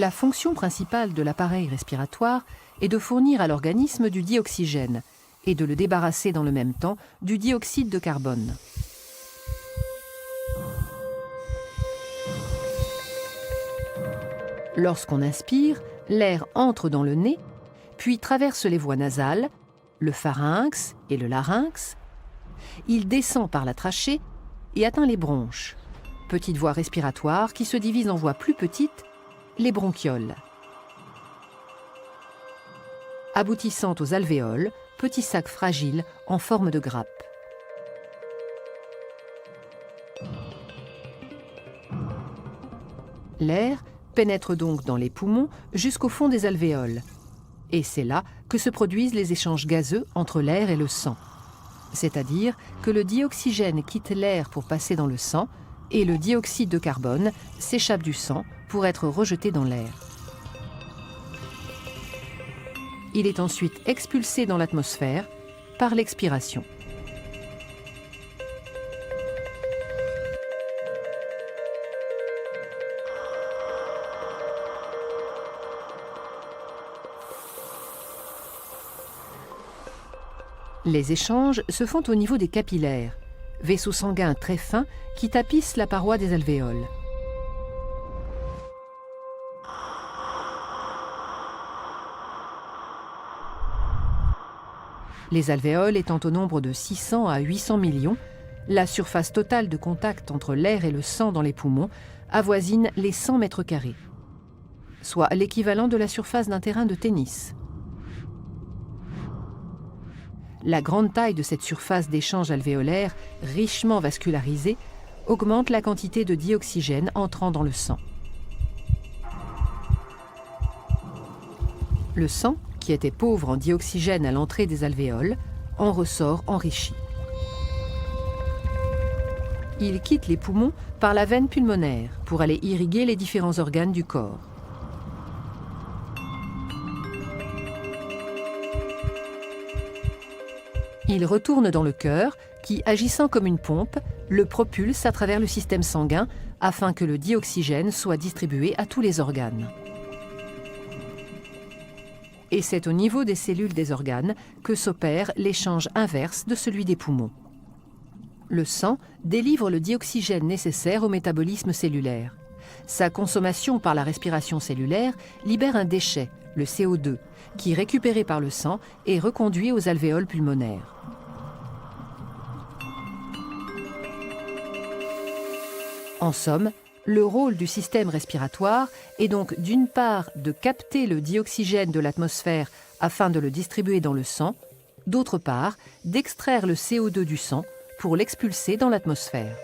La fonction principale de l'appareil respiratoire est de fournir à l'organisme du dioxygène et de le débarrasser dans le même temps du dioxyde de carbone. Lorsqu'on inspire, l'air entre dans le nez, puis traverse les voies nasales, le pharynx et le larynx. Il descend par la trachée et atteint les bronches, petites voies respiratoires qui se divisent en voies plus petites, les bronchioles. Aboutissant aux alvéoles, petits sacs fragiles en forme de grappe. L'air pénètre donc dans les poumons jusqu'au fond des alvéoles. Et c'est là que se produisent les échanges gazeux entre l'air et le sang. C'est-à-dire que le dioxygène quitte l'air pour passer dans le sang et le dioxyde de carbone s'échappe du sang pour être rejeté dans l'air. Il est ensuite expulsé dans l'atmosphère par l'expiration. Les échanges se font au niveau des capillaires, vaisseaux sanguins très fins qui tapissent la paroi des alvéoles. Les alvéoles étant au nombre de 600 à 800 millions, la surface totale de contact entre l'air et le sang dans les poumons avoisine les 100 mètres carrés, soit l'équivalent de la surface d'un terrain de tennis. La grande taille de cette surface d'échange alvéolaire, richement vascularisée, augmente la quantité de dioxygène entrant dans le sang. Le sang, qui était pauvre en dioxygène à l'entrée des alvéoles, en ressort enrichi. Il quitte les poumons par la veine pulmonaire pour aller irriguer les différents organes du corps. Il retourne dans le cœur qui, agissant comme une pompe, le propulse à travers le système sanguin afin que le dioxygène soit distribué à tous les organes. Et c'est au niveau des cellules des organes que s'opère l'échange inverse de celui des poumons. Le sang délivre le dioxygène nécessaire au métabolisme cellulaire. Sa consommation par la respiration cellulaire libère un déchet, le CO2, qui, récupéré par le sang, est reconduit aux alvéoles pulmonaires. En somme, le rôle du système respiratoire est donc d'une part de capter le dioxygène de l'atmosphère afin de le distribuer dans le sang, d'autre part d'extraire le CO2 du sang pour l'expulser dans l'atmosphère.